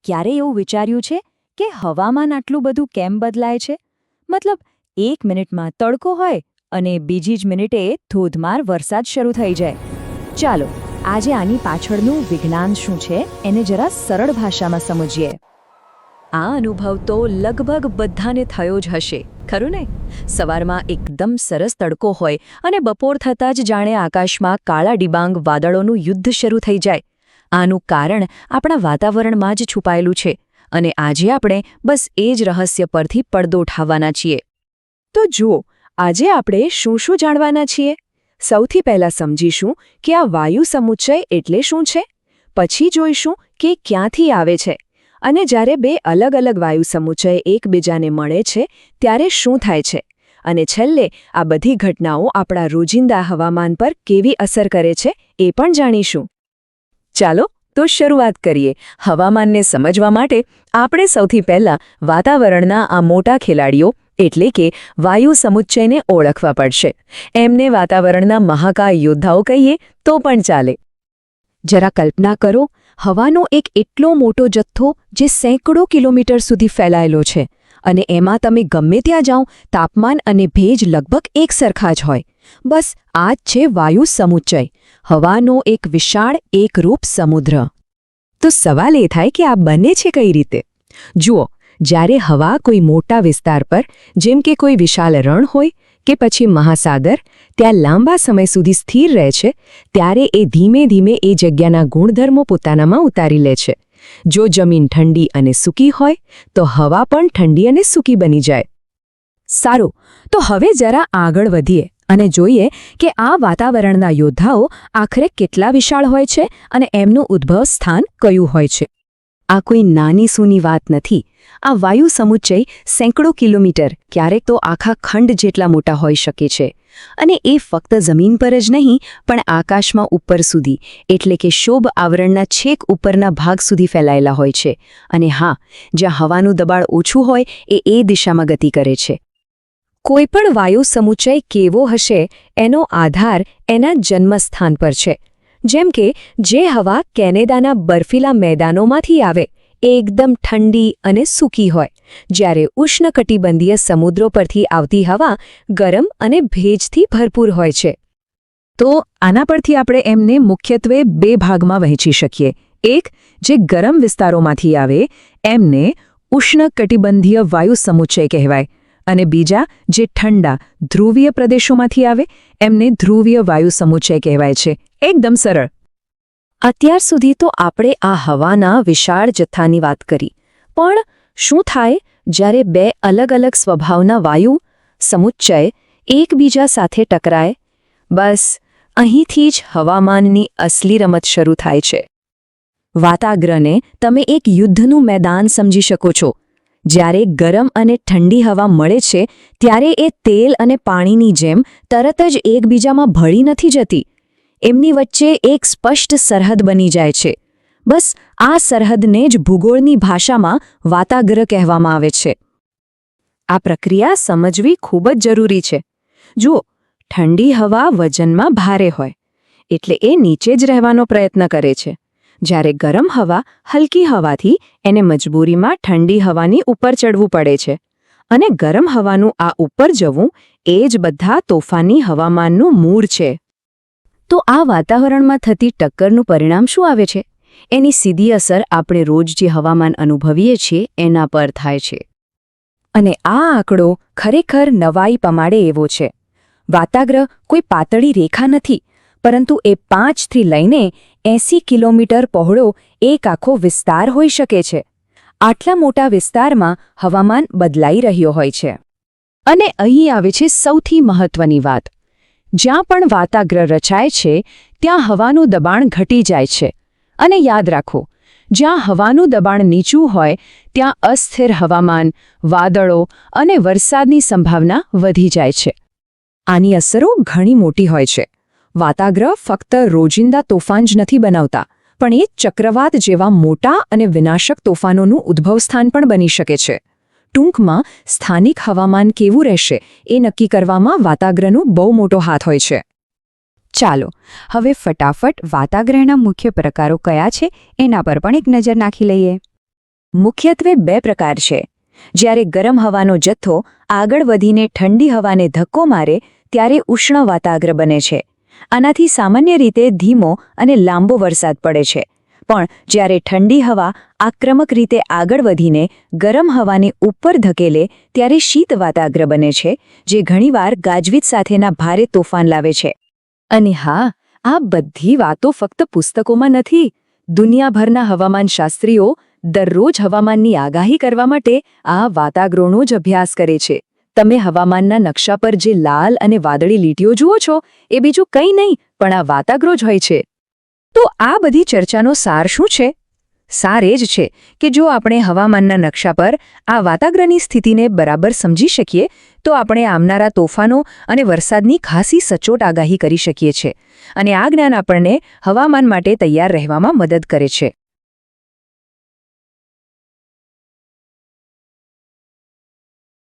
ક્યારે એવું વિચાર્યું છે કે હવામાન આટલું બધું કેમ બદલાય છે? મતલબ, 1 મિનિટમાં તડકો હોય અને બીજી જ મિનિટે ધોધમાર વરસાદ શરૂ થઈ જાય. ચાલો, આજે આની પાછળનું વિજ્ઞાન શું છે એને જરા સરળ ભાષામાં સમજીએ. આ અનુભવ તો લગભગ બધાને થયો જ હશે, ખરું ને? સવારમાં એકદમ સરસ તડકો હોય અને બપોર થતાં જ જાણે આકાશમાં કાળા ડિબાંગ વાદળોનું યુદ્ધ શરૂ થઈ જાય. આનું કારણ આપણા વાતાવરણમાં જ છુપાયેલું છે અને આજે આપણે બસ એ જ રહસ્ય પરથી પડદો ઉઠાવવાના છીએ. તો જુઓ, આજે આપણે શું શું જાણવાના છીએ. સૌથી પહેલાં સમજીશું કે આ વાયુ સમુચ્ચય એટલે શું છે, પછી જોઈશું કે ક્યાંથી આવે છે, અને જ્યારે બે અલગ અલગ વાયુ સમુચ્ચય એકબીજાને મળે છે ત્યારે શું થાય છે, અને છેલ્લે આ બધી ઘટનાઓ આપણા રોજિંદા હવામાન પર કેવી અસર કરે છે એ પણ જાણીશું. ચાલો તો શરૂઆત કરીએ. હવામાનને સમજવા માટે આપણે સૌથી પહેલાં વાતાવરણના આ મોટા ખેલાડીઓ એટલે કે વાયુ સમુચ્ચયને ઓળખવા પડશે. એમને વાતાવરણના મહાકાય યોદ્ધાઓ કહીએ તો પણ ચાલે. જરા કલ્પના કરો, હવાનો એક એટલો મોટો જથ્થો જે સેંકડો કિલોમીટર સુધી ફેલાયેલો છે, અને એમાં તમે ગમે ત્યાં જાઓ તાપમાન અને ભેજ લગભગ એક સરખા જ હોય. બસ આ જ છે વાયુ સમુચ્ચય, હવાનો એક વિશાળ એકરૂપ સમુદ્ર. તો સવાલ એ થાય કે આ બને છે કઈ રીતે? જુઓ, જ્યારે હવા કોઈ મોટા વિસ્તાર પર, જેમ કે કોઈ વિશાળ રણ હોય કે પછી મહાસાગર, ત્યાં લાંબા સમય સુધી સ્થિર રહે છે, ત્યારે એ ધીમે ધીમે એ જગ્યાના ગુણધર્મો પોતાનામાં ઉતારી લે છે. જો જમીન ઠંડી અને સૂકી હોય તો હવા પણ ઠંડી અને સૂકી બની જાય. સારું, તો હવે જરા આગળ વધીએ અને જોઈએ કે આ વાતાવરણના યોદ્ધાઓ આખરે કેટલા વિશાળ હોય છે અને એમનું ઉદ્ભવ સ્થાન કયું હોય છે. આ કોઈ નાની સૂની વાત નથી. આ વાયુ સમુચ્ચય સેંકડો કિલોમીટર, ક્યારેક તો આખા ખંડ જેટલા મોટા હોઈ શકે છે. અને એ ફક્ત જમીન પર જ નહીં, પણ આકાશમાં ઉપર સુધી, એટલે કે શોભ આવરણના છેક ઉપરના ભાગ સુધી ફેલાયેલા હોય છે. અને હા, જ્યાં હવાનું દબાણ ઓછું હોય એ દિશામાં ગતિ કરે છે. કોઈપણ વાયુ સમુચ્ચય કેવો હશે એનો આધાર એના જન્મસ્થાન પર છે. જેમ કે જે હવા કેનેડાના બર્ફીલા મેદાનોમાંથી આવે એ એકદમ ઠંડી અને સૂકી હોય, જ્યારે ઉષ્ણકટિબંધીય સમુદ્રો પરથી આવતી હવા ગરમ અને ભેજથી ભરપૂર હોય છે. તો આના પરથી આપણે એમને મુખ્યત્વે બે ભાગમાં વહેંચી શકીએ. એક, જે ગરમ વિસ્તારોમાંથી આવે એમને ઉષ્ણકટિબંધીય વાયુ સમુચ્ચય કહેવાય, અને બીજા, જે ઠંડા ધ્રુવીય પ્રદેશોમાંથી આવે એમને ધ્રુવીય વાયુ સમુચ્ચય કહેવાય છે. એકદમ સરળ. અત્યાર સુધી તો આપણે આ હવાના વિશાળ જથ્થાની વાત કરી, પણ શું થાય જ્યારે બે અલગ અલગ સ્વભાવના વાયુ સમુચ્ચય એકબીજા સાથે ટકરાય? બસ અહીંથી જ હવામાનની અસલી રમત શરૂ થાય છે. વાતાગ્રહને તમે એક યુદ્ધનું મેદાન સમજી શકો છો. જ્યારે ગરમ અને ઠંડી હવા મળે છે ત્યારે એ તેલ અને પાણીની જેમ તરત જ એકબીજામાં ભળી નથી જતી. એમની વચ્ચે એક સ્પષ્ટ સરહદ બની જાય છે. બસ આ સરહદને જ ભૂગોળની ભાષામાં વાતાગ્રહ કહેવામાં આવે છે. આ પ્રક્રિયા સમજવી ખૂબ જ જરૂરી છે. જુઓ, ઠંડી હવા વજનમાં ભારે હોય એટલે એ નીચે જ રહેવાનો પ્રયત્ન કરે છે, જ્યારે ગરમ હવા હલકી હવાથી એને મજબૂરીમાં ઠંડી હવાની ઉપર ચડવું પડે છે. અને ગરમ હવાનું આ ઉપર જવું એ જ બધા તોફાની હવામાનનું મૂળ છે. તો આ વાતાવરણમાં થતી ટક્કરનું પરિણામ શું આવે છે? એની સીધી અસર આપણે રોજ જે હવામાન અનુભવીએ છીએ એના પર થાય છે. અને આ આંકડો ખરેખર નવાઈ પમાડે એવો છે. વાતાગ્રહ કોઈ પાતળી રેખા નથી, પરંતુ એ 5 થી લઈને 80 કિલોમીટર પહોળો એક આખો વિસ્તાર હોઈ શકે છે. આટલા મોટા વિસ્તારમાં હવામાન બદલાઈ રહ્યો હોય છે. અને અહીં આવે છે સૌથી મહત્વની વાત. જ્યાં પણ વાતાગ્રહ રચાય છે ત્યાં હવાનું દબાણ ઘટી જાય છે. અને યાદ રાખો, જ્યાં હવાનું દબાણ નીચું હોય ત્યાં અસ્થિર હવામાન, વાદળો અને વરસાદની સંભાવના વધી જાય છે. આની અસરો ઘણી મોટી હોય છે. વાતાગ્રહ ફક્ત રોજિંદા તોફાન જ નથી બનાવતા, પણ એ ચક્રવાત જેવા મોટા અને વિનાશક તોફાનોનું ઉદ્ભવસ્થાન પણ બની શકે છે. ટૂંકમાં, સ્થાનિક હવામાન કેવું રહેશે એ નક્કી કરવામાં વાતાગ્રહનો બહુ મોટો હાથ હોય છે. ચાલો હવે ફટાફટ વાતાગ્રહના મુખ્ય પ્રકારો કયા છે એના પર પણ એક નજર નાખી લઈએ. મુખ્યત્વે બે પ્રકાર છે. જ્યારે ગરમ હવાનો જથ્થો આગળ વધીને ઠંડી હવાને ધક્કો મારે ત્યારે ઉષ્ણ વાતાગ્ર બને છે. આનાથી સામાન્ય રીતે ધીમો અને લાંબો વરસાદ પડે છે. પણ જ્યારે ઠંડી હવા આક્રમક રીતે આગળ વધીને ગરમ હવાને ઉપર ધકેલે ત્યારે શીત વાતાગ્ર બને છે, જે ઘણીવાર ગાજવીજ સાથેના ભારે તોફાન લાવે છે. અને હા, આ બધી વાતો ફક્ત પુસ્તકોમાં નથી. દુનિયાભરના હવામાનશાસ્ત્રીઓ દરરોજ હવામાનની આગાહી કરવા માટે આ વાતાગ્રોનો જ અભ્યાસ કરે છે. તમે હવામાનના નકશા પર જે લાલ અને વાદળી લીટીઓ જુઓ છો, એ બીજું કંઈ નહીં પણ આ વાતાગ્રો જ હોય છે. તો આ બધી ચર્ચાનો સાર શું છે? સાર એ જ છે કે જો આપણે હવામાનના નકશા પર આ વાતાગ્રની સ્થિતિને બરાબર સમજી શકીએ તો આપણે આવનારા તોફાનો અને વરસાદની ખાસી સચોટ આગાહી કરી શકીએ છીએ. અને આ જ્ઞાન આપણને હવામાન માટે તૈયાર રહેવામાં મદદ કરે છે.